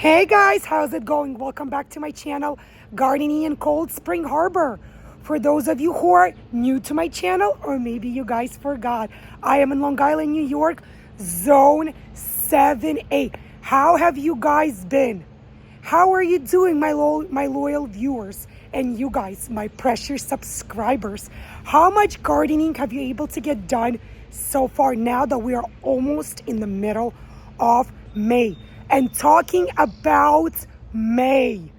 Hey guys, how's it going? Welcome back to my channel, Gardening in Cold Spring Harbor. For those of you who are new to my channel, or maybe you guys forgot, I am in Long Island, New York, Zone 7A. How have you guys been? How are you doing, my loyal viewers? And you guys, my precious subscribers. How much gardening have you able to get done so far now that we are almost in the middle of May? And talking about May,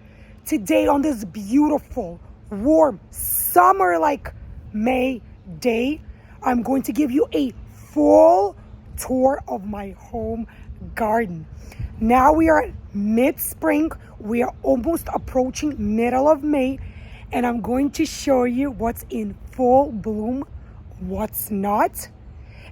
today on this beautiful, warm, summer-like May day, I'm going to give you a full tour of my home garden. Now we are at mid-spring. We are almost approaching middle of May, and I'm going to show you what's in full bloom, what's not,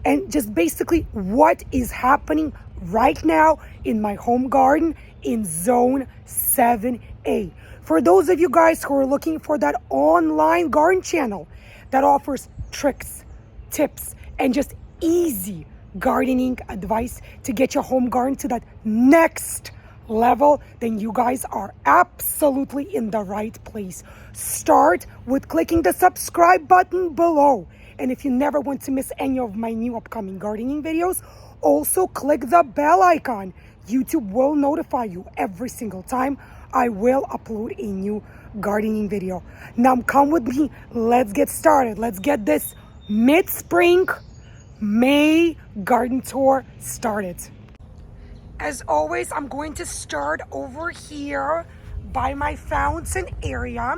and just basically what is happening right now in my home garden in Zone 7A. For those of you guys who are looking for that online garden channel that offers tricks, tips, and just easy gardening advice to get your home garden to that next level, then you guys are absolutely in the right place. Start with clicking the subscribe button below. And if you never want to miss any of my new upcoming gardening videos, also click the bell icon. YouTube will notify you every single time I will upload a new gardening video. Now come with me. Let's get started. Let's get this mid-spring May garden tour started. As always, I'm going to start over here by my fountain area.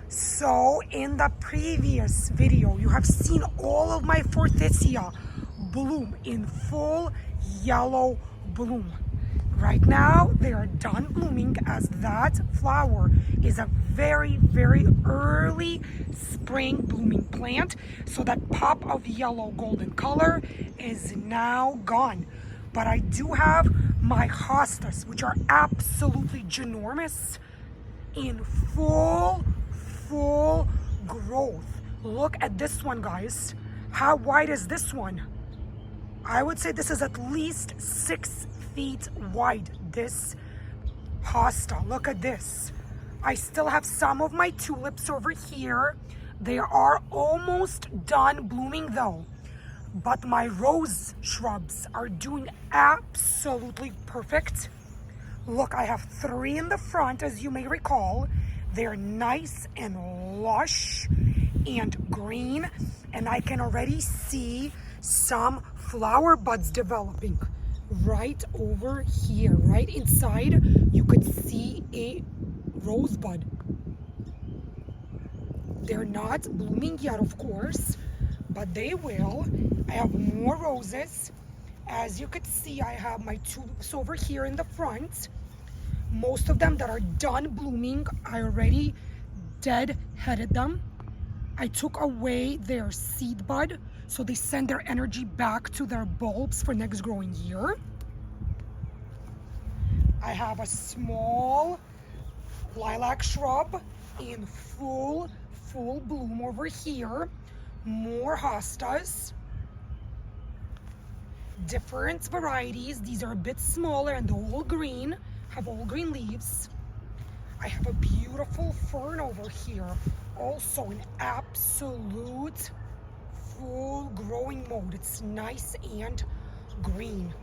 So in the previous video, you have seen all of my Forsythia bloom in full yellow bloom. Right now, they are done blooming, as that flower is a very, very early spring blooming plant. So that pop of yellow golden color is now gone. But I do have my hostas, which are absolutely ginormous, in full growth. Look at this one, guys. How wide is this one? I would say this is at least 6 feet wide, this hosta. Look at this. I still have some of my tulips over here. They are almost done blooming though. But my rose shrubs are doing absolutely perfect. Look, I have 3 in the front, as you may recall. They're nice and lush and green, and I can already see some flower buds developing right over here. Right inside, you could see a rosebud. They're not blooming yet, of course, but they will. I have more roses. As you could see, I have my tulips over here in the front. Most of them that are done blooming, I already dead-headed them. I took away their seed bud, so they send their energy back to their bulbs for next growing year. I have a small lilac shrub in full bloom over here. More hostas. Different varieties. These are a bit smaller and they're all green. Have all green leaves. I have a beautiful fern over here, also in absolute full growing mode. It's nice and green.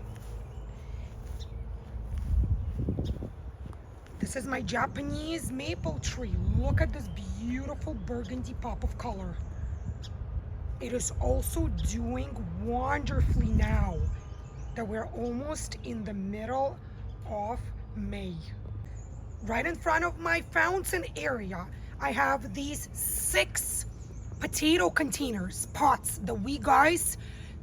This is my Japanese maple tree. Look at this beautiful burgundy pop of color. It is also doing wonderfully now that we're almost in the middle of May. Right in front of my fountain area, I have these 6 potato containers, pots, that we guys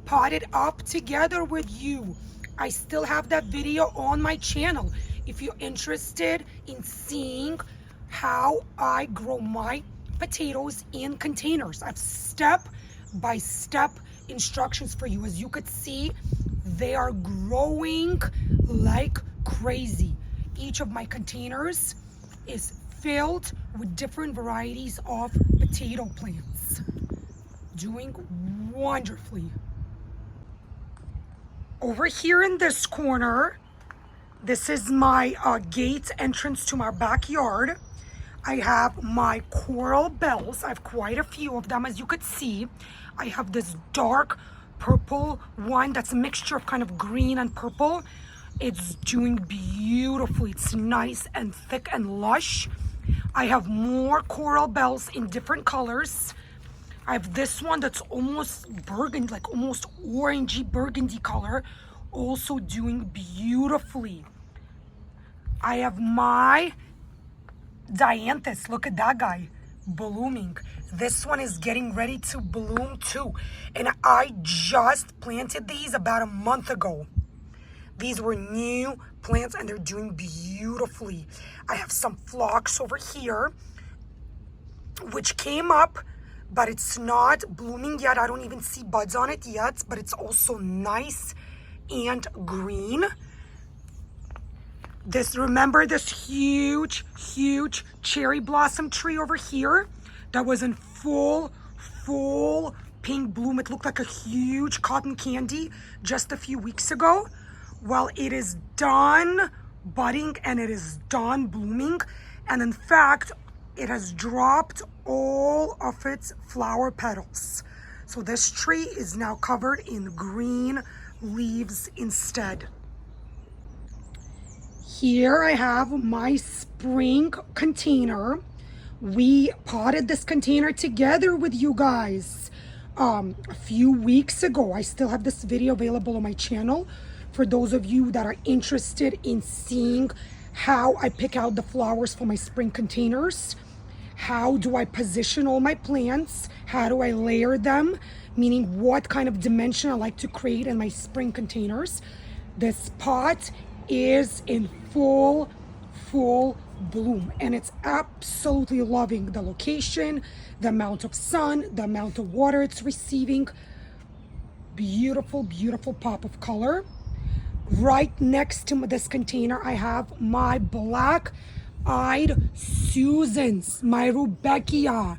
potted up together with you. I still have that video on my channel if you're interested in seeing how I grow my potatoes in containers. I have step-by-step instructions for you. As you could see, they are growing like crazy. Each of my containers is filled with different varieties of potato plants, doing wonderfully. Over here in this corner, This is my gate entrance to my backyard. I have my coral bells. I have quite a few of them, as you could see. I have this dark purple one that's a mixture of kind of green and purple. It's doing beautifully. It's nice and thick and lush. I have more coral bells in different colors. I have this one that's almost burgundy, like almost orangey burgundy color, also doing beautifully. I have my dianthus. Look at that guy blooming. This one is getting ready to bloom too. And I just planted these about a month ago. These were new plants and they're doing beautifully. I have some phlox over here, which came up, but it's not blooming yet. I don't even see buds on it yet, but it's also nice and green. Remember this huge cherry blossom tree over here that was in full pink bloom? It looked like a huge cotton candy just a few weeks ago. Well, it is done budding and it is done blooming. And in fact, it has dropped all of its flower petals. So this tree is now covered in green leaves instead. Here I have my spring container. We potted this container together with you guys a few weeks ago. I still have this video available on my channel for those of you that are interested in seeing how I pick out the flowers for my spring containers. How do I position all my plants? How do I layer them? Meaning what kind of dimension I like to create in my spring containers. This pot is in full bloom and it's absolutely loving the location, the amount of sun, the amount of water it's receiving. Beautiful pop of color. Right next to this container I have my black-eyed Susans, my Rudbeckia.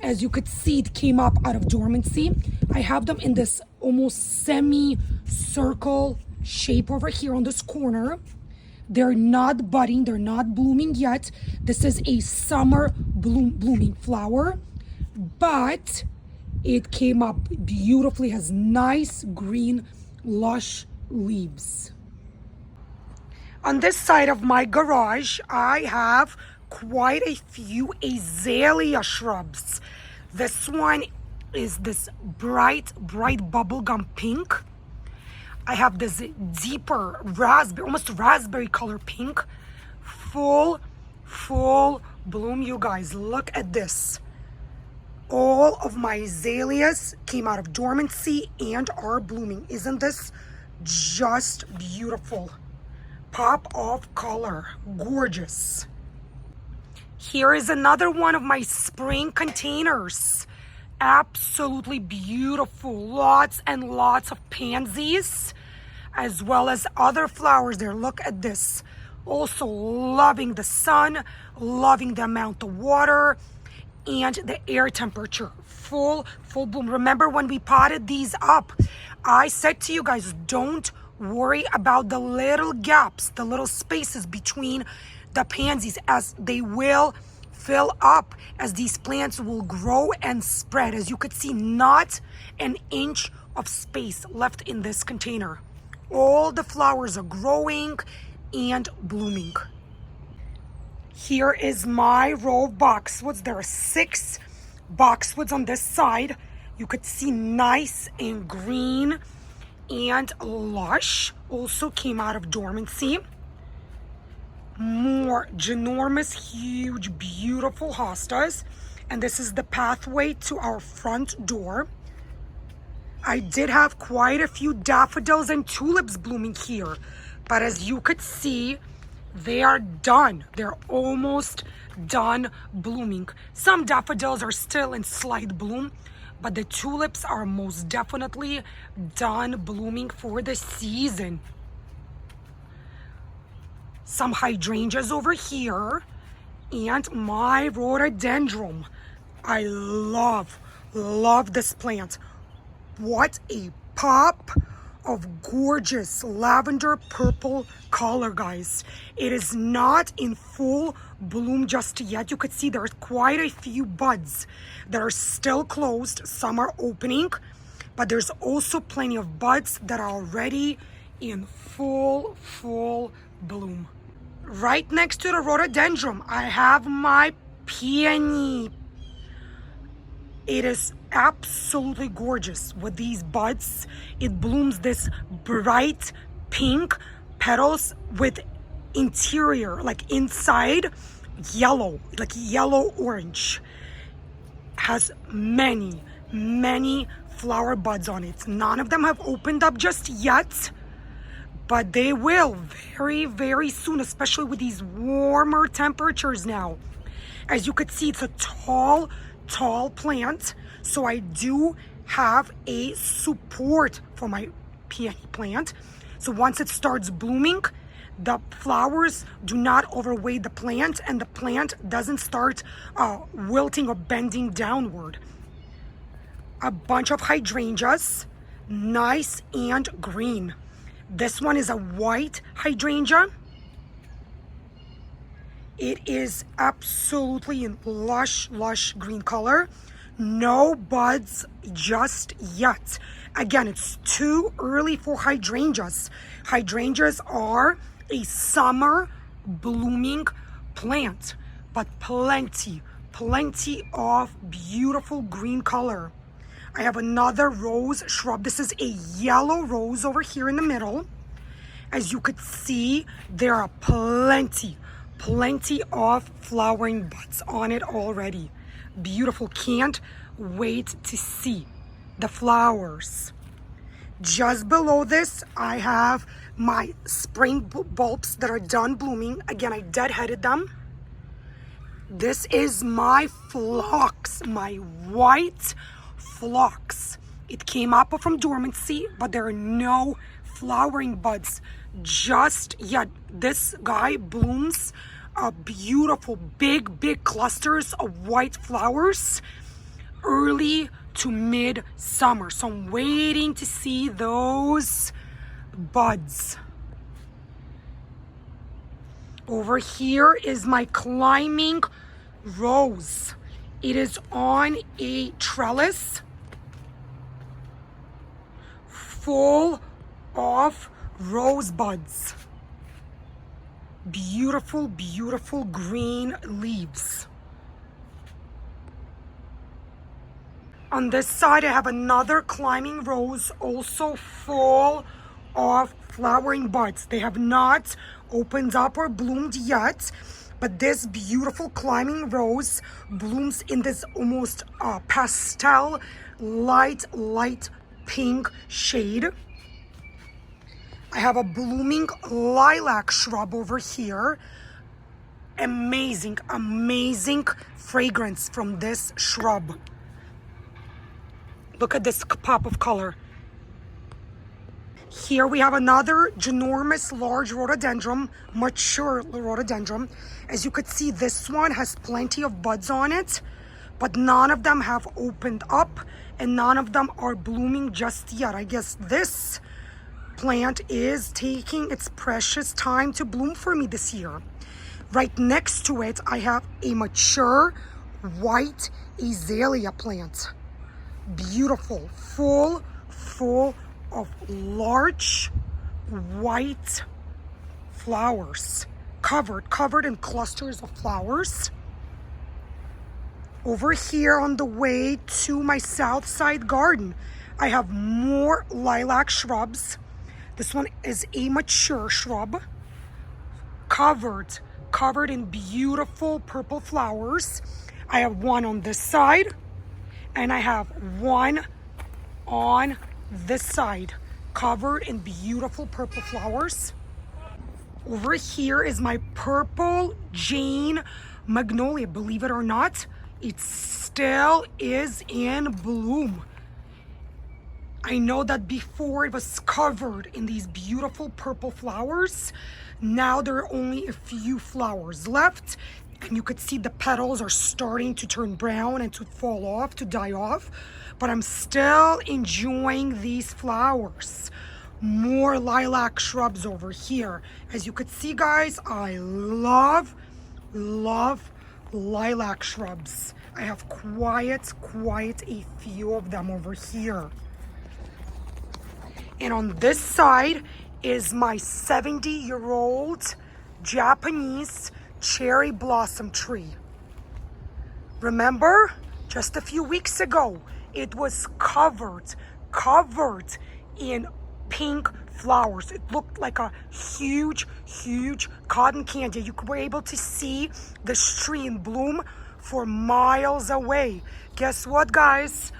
As you could see, it came up out of dormancy. I have them in this almost semi-circle shape over here on this corner. They're not budding, they're not blooming yet. This is a summer blooming flower, but it came up beautifully, has nice green lush leaves. On this side of my garage, I have quite a few azalea shrubs. This one is this bright bubblegum pink. I have this deeper raspberry, almost raspberry color pink. Full bloom, you guys. Look at this. All of my azaleas came out of dormancy and are blooming. Isn't this just beautiful? Pop of color. Gorgeous. Here is another one of my spring containers. Absolutely beautiful. Lots and lots of pansies, as well as other flowers there. Look at this. Also loving the sun, loving the amount of water and the air temperature. Full bloom. Remember when we potted these up, I said to you guys, don't worry about the little gaps, the little spaces between the pansies, as they will fill up as these plants will grow and spread. As you could see, not an inch of space left in this container. All the flowers are growing and blooming. Here is my row of boxwoods. There are 6 boxwoods on this side. You could see nice and green and lush. Also came out of dormancy. More ginormous, huge, beautiful hostas. And this is the pathway to our front door. I did have quite a few daffodils and tulips blooming here. But as you could see, they are done. They're almost done blooming. Some daffodils are still in slight bloom, but the tulips are most definitely done blooming for the season. Some hydrangeas over here, and my rhododendron. I love this plant. What a pop of gorgeous lavender purple color, guys. It is not in full bloom just yet. You could see there's quite a few buds that are still closed. Some are opening, but there's also plenty of buds that are already in full bloom. Right next to the rhododendron, I have my peony. It is absolutely gorgeous with these buds. It blooms this bright pink petals with interior, like inside, yellow, like yellow orange. Has many flower buds on it. None of them have opened up just yet, but they will very soon, especially with these warmer temperatures now. As you could see, it's a tall plant, so I do have a support for my peony plant. So once it starts blooming, the flowers do not overweight the plant, and the plant doesn't start wilting or bending downward. A bunch of hydrangeas, nice and green. This one is a white hydrangea. It is absolutely in lush green color. No buds just yet. Again, it's too early for hydrangeas. Hydrangeas are a summer blooming plant, but plenty of beautiful green color. I have another rose shrub. This is a yellow rose over here in the middle. As you could see, there are plenty of flowering buds on it already. Beautiful. Can't wait to see the flowers. Just below this, I have my spring bulbs that are done blooming. Again, I deadheaded them. This is my phlox, my white phlox. It came up from dormancy, but there are no flowering buds just yet. This guy blooms beautiful big clusters of white flowers early to mid summer, so I'm waiting to see those buds. Over here is my climbing rose. It is on a trellis full of rose buds. Beautiful green leaves. On this side, I have another climbing rose, also full of flowering buds. They have not opened up or bloomed yet, but this beautiful climbing rose blooms in this almost pastel light pink shade. I have a blooming lilac shrub over here. Amazing fragrance from this shrub. Look at this pop of color. Here we have another ginormous large rhododendron, mature rhododendron. As you could see, this one has plenty of buds on it, but none of them have opened up and none of them are blooming just yet. I guess this plant is taking its precious time to bloom for me this year. Right next to it, I have a mature white azalea plant. Beautiful, full of large white flowers, covered in clusters of flowers. Over here on the way to my south side garden, I have more lilac shrubs. This one is a mature shrub, covered in beautiful purple flowers. I have one on this side, and I have one on this side, covered in beautiful purple flowers. Over here is my purple Jane magnolia. Believe it or not, it still is in bloom. I know that before it was covered in these beautiful purple flowers. Now there are only a few flowers left, and you could see the petals are starting to turn brown and to fall off, to die off. But I'm still enjoying these flowers. more lilac shrubs over here. As you could see, guys, I love lilac shrubs. I have quite a few of them over here. And on this side is my 70-year-old Japanese cherry blossom tree. Remember, just a few weeks ago, it was covered in pink flowers. It looked like a huge cotton candy. You were able to see this tree in bloom for miles away. Guess what, guys?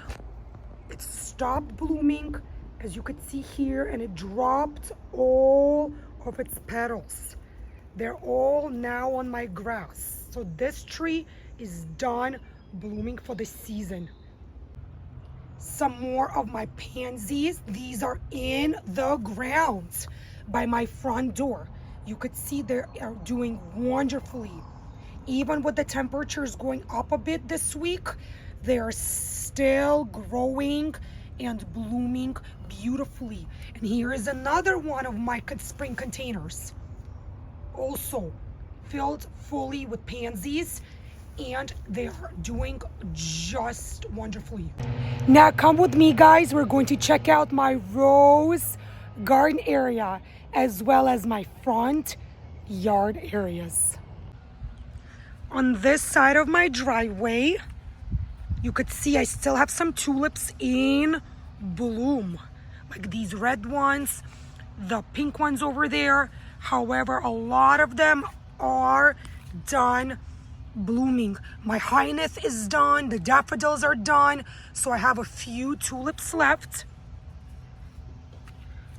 It stopped blooming, as you could see here, and it dropped all of its petals. They're all now on my grass. So this tree is done blooming for the season. Some more of my pansies. These are in the ground by my front door. You could see they are doing wonderfully. Even with the temperatures going up a bit this week, they are still growing and blooming beautifully. And here is another one of my spring containers, also filled fully with pansies, and they are doing just wonderfully. Now come with me, guys. We're going to check out my rose garden area as well as my front yard areas. On this side of my driveway, you could see I still have some tulips in bloom, like these red ones, the pink ones over there. However, a lot of them are done blooming. My hyacinth is done, the daffodils are done, so I have a few tulips left.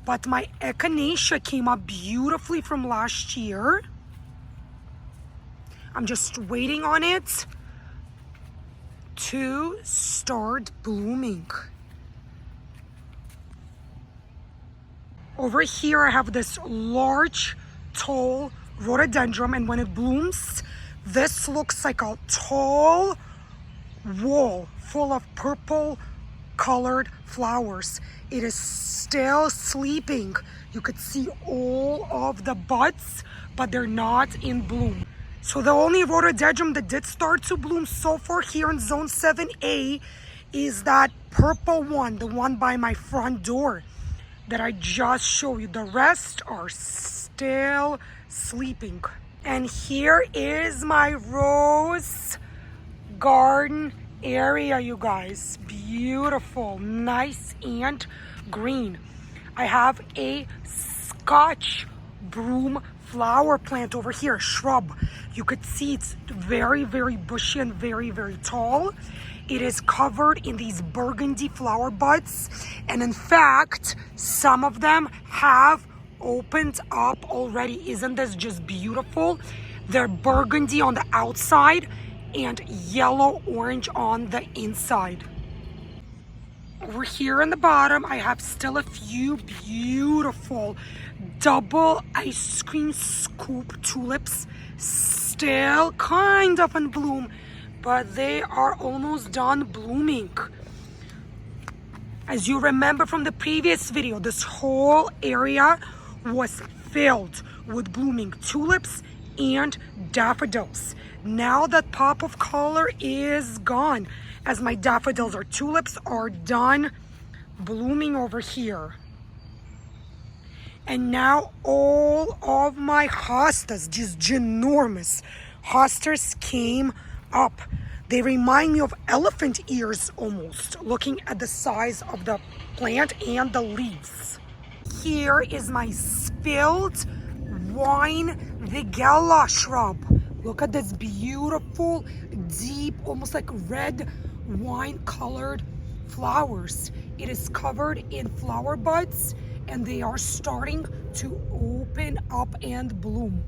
But my echinacea came up beautifully from last year. I'm just waiting on it to start blooming. Over here I have this large, tall rhododendron, and when it blooms, this looks like a tall wall full of purple colored flowers. It is still sleeping. You could see all of the buds, but they're not in bloom. So the only rhododendron that did start to bloom so far here in zone 7A is that purple one, the one by my front door that I just showed you. The rest are still sleeping. And here is my rose garden area, you guys. Beautiful, nice and green. I have a Scotch broom flower plant over here, shrub. You could see it's very bushy and very tall. It is covered in these burgundy flower buds, and in fact, some of them have opened up already. Isn't this just beautiful? They're burgundy on the outside and yellow orange on the inside. Over here in the bottom, I have still a few beautiful double ice cream scoop tulips, still kind of in bloom, but they are almost done blooming. As you remember from the previous video, this whole area was filled with blooming tulips and daffodils. Now that pop of color is gone, as my daffodils or tulips are done blooming over here. And now all of my hostas, just ginormous hostas, came up. They remind me of elephant ears almost, looking at the size of the plant and the leaves. Here is my spilled wine vigella shrub. Look at this beautiful, deep, almost like red wine colored flowers. It is covered in flower buds and they are starting to open up and bloom.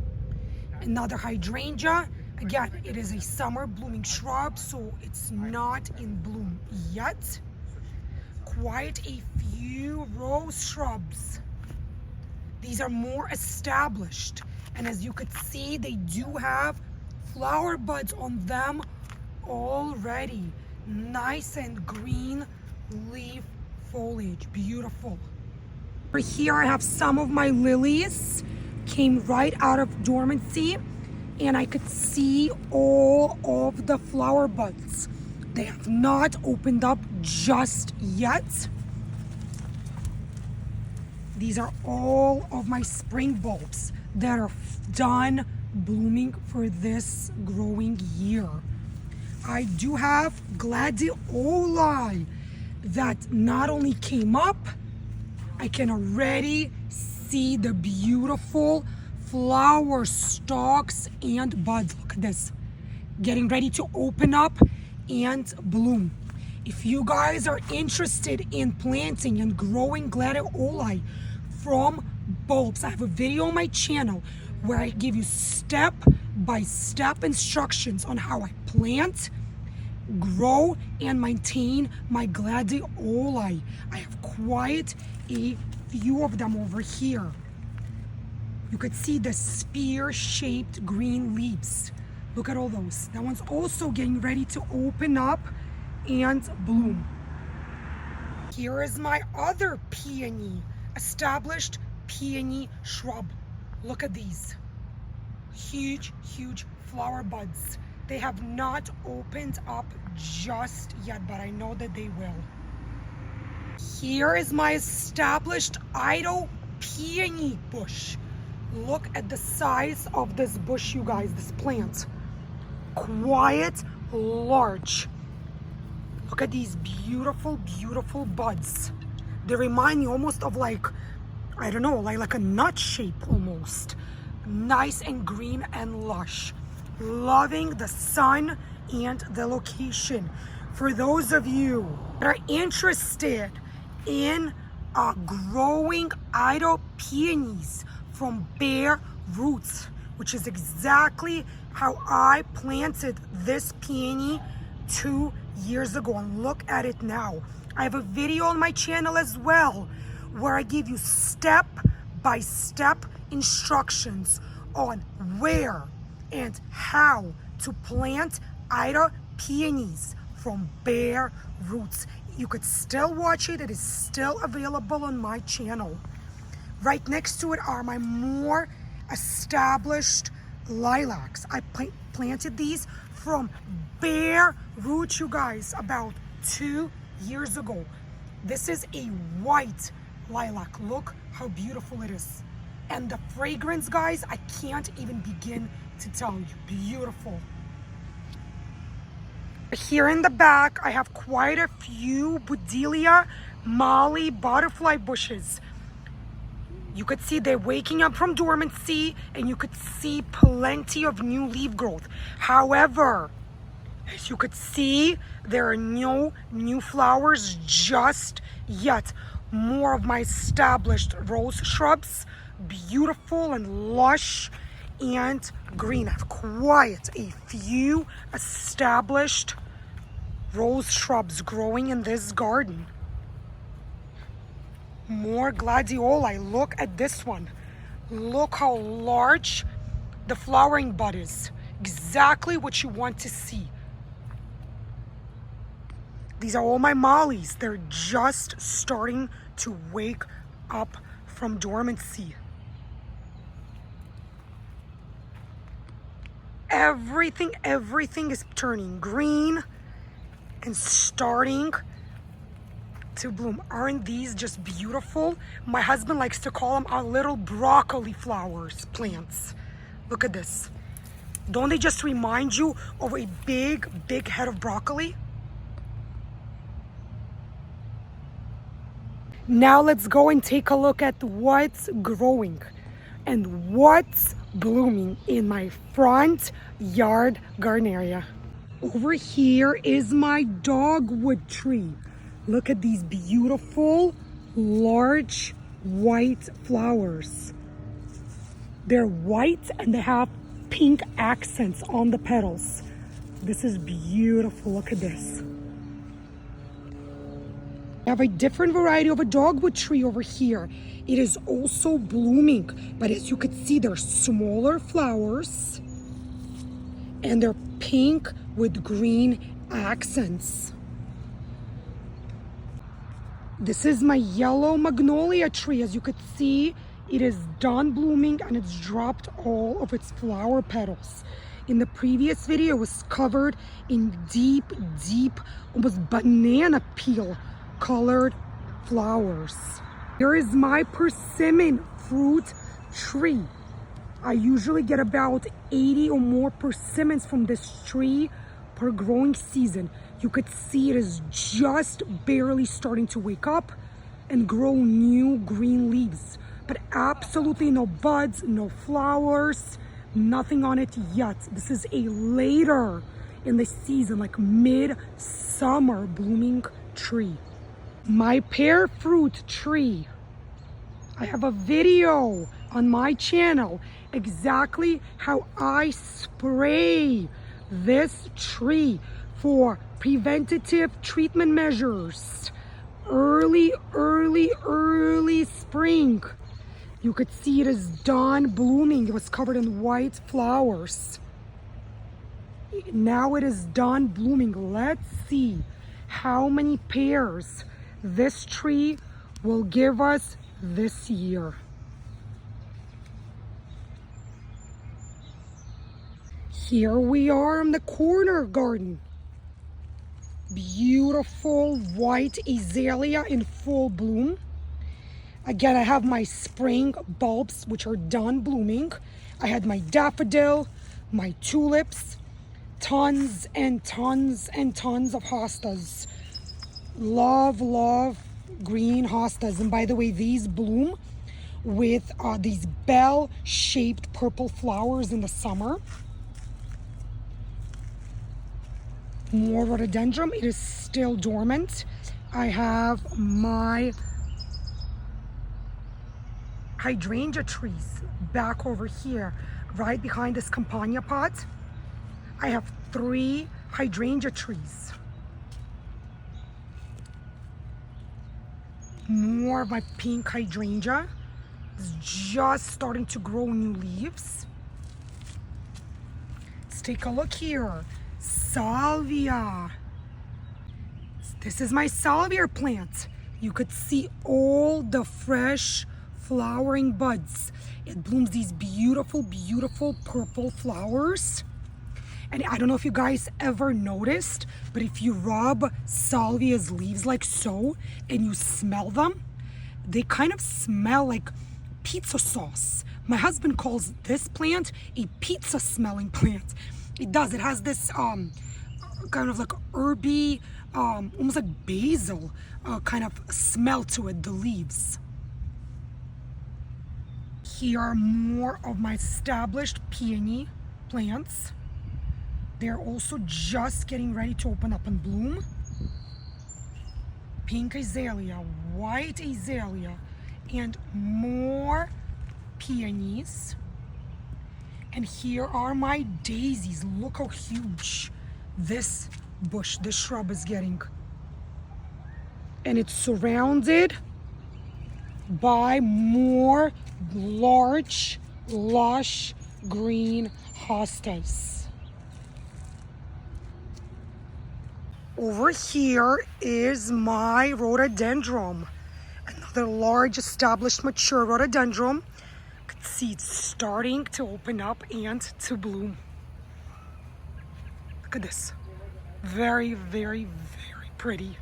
Another hydrangea. Again, it is a summer blooming shrub, so it's not in bloom yet. Quite a few rose shrubs. These are more established, and as you could see, they do have flower buds on them already. Nice and green leaf foliage, beautiful. Over here I have some of my lilies, came right out of dormancy, and I could see all of the flower buds. They have not opened up just yet. These are all of my spring bulbs that are done blooming for this growing year. I do have gladioli that not only came up, I can already see the beautiful flower stalks and buds. Look at this, getting ready to open up and bloom. If you guys are interested in planting and growing gladioli from bulbs, I have a video on my channel where I give you step-by-step instructions on how I plant, grow, and maintain my gladioli. I have quite a few of them over here. You could see the spear-shaped green leaves. Look at all those. That one's also getting ready to open up and bloom. Here is my other peony, established peony shrub. Look at these. Huge, huge flower buds. They have not opened up just yet, but I know that they will. Here is my established idle peony bush. Look at the size of this bush, you guys, this plant. Quite large. Look at these beautiful, beautiful buds. They remind me almost of like, I don't know, like a nut shape almost. Nice and green and lush. Loving the sun and the location. For those of you that are interested in growing idle peonies from bare roots, which is exactly how I planted this peony 2 years ago, and look at it now. I have a video on my channel as well where I give you step-by-step instructions on where and how to plant Ida peonies from bare roots. You could still watch it. It is still available on my channel. Right next to it are my more established lilacs. I planted these from bare roots, you guys, about 2 years ago. This is a white lilac. Look how beautiful it is. And the fragrance, guys, I can't even begin to tell you. Beautiful. Here in the back, I have quite a few Budelia Molly butterfly bushes. You could see they're waking up from dormancy, and you could see plenty of new leaf growth. However, as you could see, there are no new flowers just yet. More of my established rose shrubs, beautiful and lush and green. I have quite a few established rose shrubs growing in this garden. More gladioli. Look at this one. Look how large the flowering bud is. Exactly what you want to see. These are all my mollies. They're just starting to wake up from dormancy. Everything is turning green and starting to bloom. Aren't these just beautiful? My husband likes to call them our little broccoli flowers plants. Look at this. Don't they just remind you of a big head of broccoli? Now let's go and take a look at what's growing and what's blooming in my front yard garden area. Over here is my dogwood tree. Look at these beautiful, large, white flowers. They're white and they have pink accents on the petals. This is beautiful. Look at this. I have a different variety of a dogwood tree over here. It is also blooming, but as you can see, they're smaller flowers and they're pink with green accents. This is my yellow magnolia tree. As you could see, it is done blooming and it's dropped all of its flower petals. In the previous video, it was covered in deep, almost banana peel colored flowers. Here is my persimmon fruit tree. I usually get about 80 or more persimmons from this tree per growing season. You could see it is just barely starting to wake up and grow new green leaves, but absolutely no buds, no flowers, nothing on it yet. This is a later in the season, like mid-summer blooming tree. My pear fruit tree, I have a video on my channel exactly how I spray this tree for preventative treatment measures. Early spring. You could see it is done blooming. It was covered in white flowers. Now it is done blooming. Let's see how many pears this tree will give us this year. Here we are in the corner garden. Beautiful white azalea in full bloom. Again, I have my spring bulbs, which are done blooming. I had my daffodil, my tulips, tons and tons and tons of hostas. Love green hostas. And by the way, these bloom with these bell-shaped purple flowers in the summer. More rhododendron. It is still dormant. I have my hydrangea trees back over here, right behind this campagna pot. I have 3 hydrangea trees. More of my pink hydrangea. It's just starting to grow new leaves. Let's take a look here. Salvia. This is my salvia plant. You could see all the fresh flowering buds. It blooms these beautiful purple flowers. And I don't know if you guys ever noticed, but if you rub salvia's leaves like so and you smell them, they kind of smell like pizza sauce. My husband calls this plant a pizza smelling plant. It does. It has this kind of like herby, almost like basil kind of smell to it, the leaves. Here are more of my established peony plants. They're also just getting ready to open up and bloom. Pink azalea, white azalea, and more peonies. And here are my daisies. Look how huge this bush, this shrub is getting. And it's surrounded by more large, lush green hostas. Over here is my rhododendron. Another large, established, mature rhododendron. You can see it's starting to open up and to bloom. Look at this. Very pretty.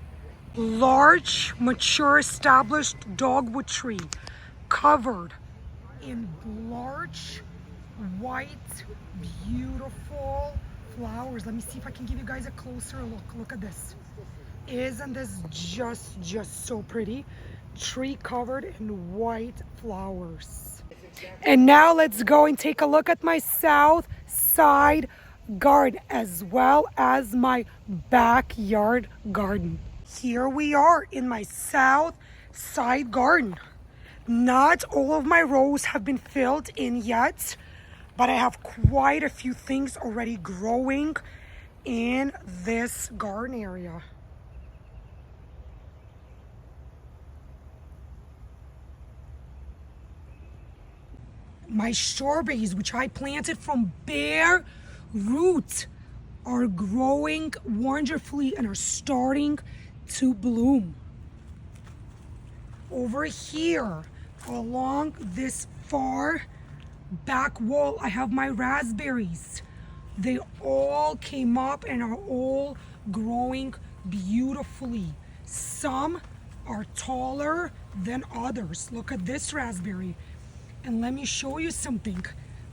Large, mature, established dogwood tree covered in large, white, beautiful flowers. Let me see if I can give you guys a closer look. Look at this. Isn't this just so pretty? Tree covered in white flowers. And now let's go and take a look at my south side garden as well as my backyard garden. Here we are in my south side garden. Not all of my rows have been filled in yet, but I have quite a few things already growing in this garden area. My strawberries, which I planted from bare root, are growing wonderfully and are starting to bloom. Over here, along this far back wall, I have my raspberries. They all came up and are all growing beautifully. Some are taller than others. Look at this raspberry. And let me show you something.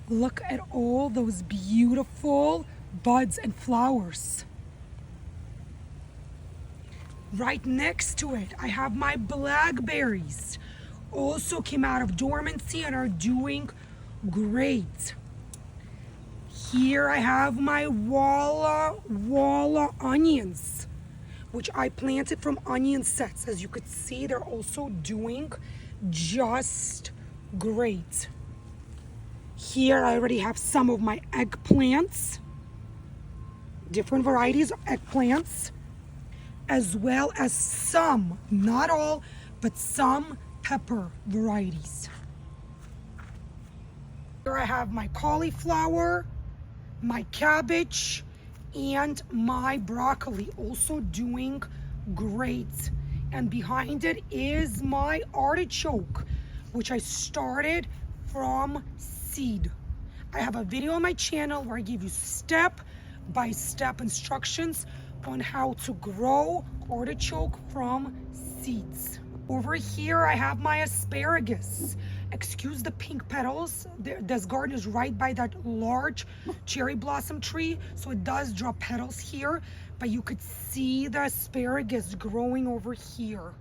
Look at all those beautiful buds and flowers. Right next to it, I have my blackberries. Also came out of dormancy and are doing great. Here I have my walla onions, which I planted from onion sets. As you could see, they're also doing just great. Here I already have some of my eggplants, different varieties of eggplants, as well as some, not all, but some pepper varieties. Here I have my cauliflower, my cabbage, and my broccoli, also doing great. And behind it is my artichoke, which I started from seed. I have a video on my channel where I give you step-by-step instructions on how to grow artichoke from seeds. Over here I have my asparagus. Excuse the pink petals. This garden is right by that large cherry blossom tree, so it does drop petals here, but you could see the asparagus growing over here.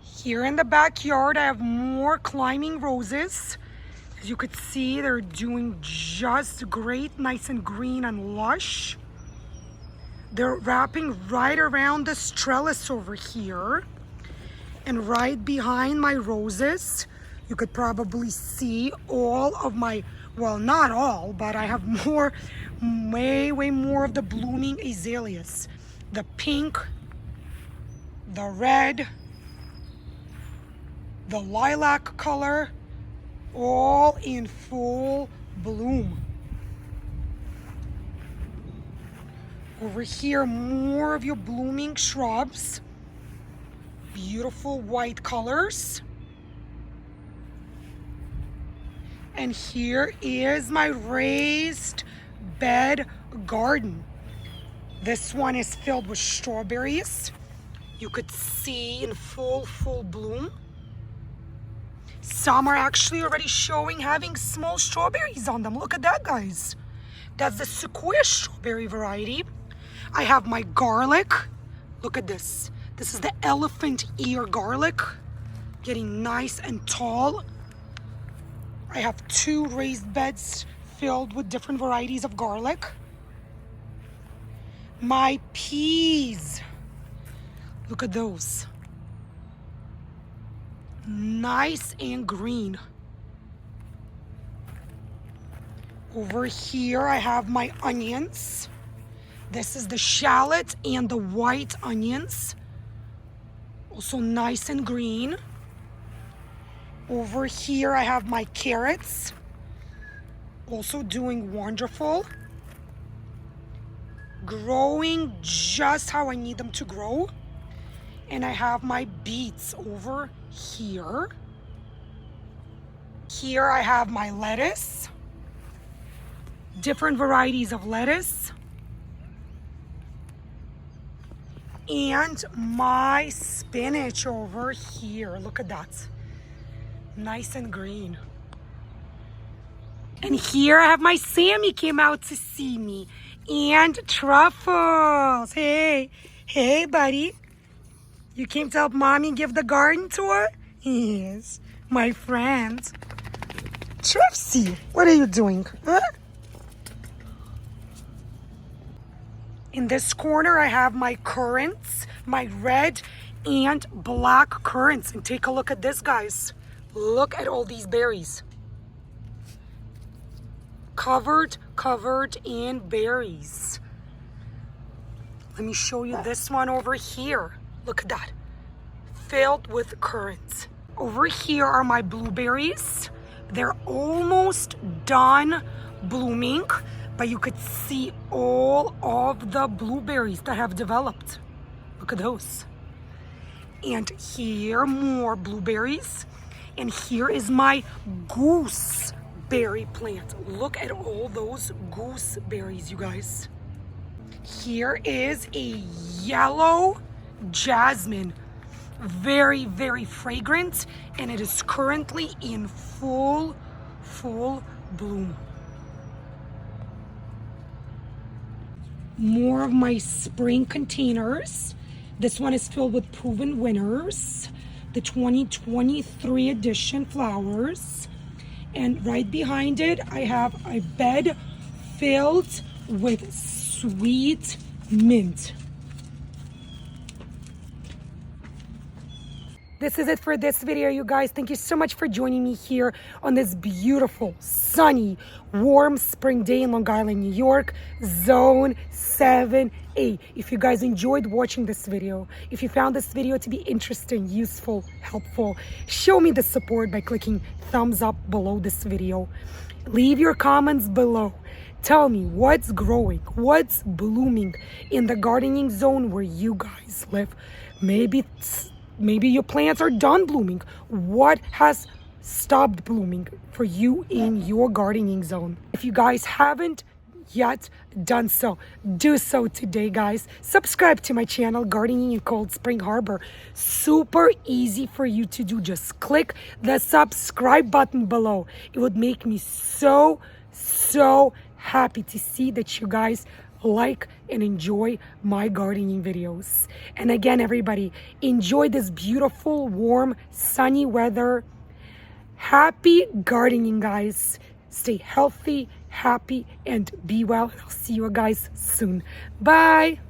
Here in the backyard, I have more climbing roses. As you could see, they're doing just great, nice and green and lush. They're wrapping right around this trellis over here. And right behind my roses, you could probably see all of my, well, not all, but I have more, way more of the blooming azaleas. The pink, the red, the lilac color, all in full bloom. Over here, more of your blooming shrubs. Beautiful white colors. And here is my raised bed garden. This one is filled with strawberries. You could see in full bloom. Some are actually already showing having small strawberries on them. Look at that, guys. That's the sequoia strawberry variety. I have my garlic. Look at this. This is the elephant ear garlic, getting nice and tall. I have 2 raised beds filled with different varieties of garlic. My peas, look at those. Nice and green. Over here I have my onions. This is the shallot and the white onions. Also nice and green. Over here I have my carrots. Also doing wonderful. Growing just how I need them to grow. And I have my beets over here. Here I have my lettuce. Different varieties of lettuce. And my spinach over here. Look at that. Nice and green. And here I have my Sammy came out to see me. And Truffles. Hey, buddy. You came to help Mommy give the garden tour? Yes, my friend. Trufsy, what are you doing? Huh? In this corner, I have my currants, my red and black currants. And take a look at this, guys. Look at all these berries. Covered in berries. Let me show you this one over here. Look at that. Filled with currants. Over here are my blueberries. They're almost done blooming, but you could see all of the blueberries that have developed. Look at those. And here, more blueberries. And here is my gooseberry plant. Look at all those gooseberries, you guys. Here is a yellow jasmine. Very, very fragrant. And it is currently in full bloom. More of my spring containers. This one is filled with proven winners, the 2023 edition flowers. And right behind it, I have a bed filled with sweet mint. This is it for this video, you guys. Thank you so much for joining me here on this beautiful, sunny, warm spring day in Long Island, New York, Zone 7A. If you guys enjoyed watching this video, if you found this video to be interesting, useful, helpful, show me the support by clicking thumbs up below this video. Leave your comments below. Tell me what's growing, what's blooming in the gardening zone where you guys live. Maybe your plants are done blooming. What has stopped blooming for you in your gardening zone? If you guys haven't yet done so, do so today, guys. Subscribe to my channel, Gardening in Cold Spring Harbor. Super easy for you to do. Just click the subscribe button below. It would make me so happy to see that you guys like and enjoy my gardening videos. And again, everybody, enjoy this beautiful, warm, sunny weather. Happy gardening, guys. Stay healthy, happy, and be well. I'll see you guys soon. Bye.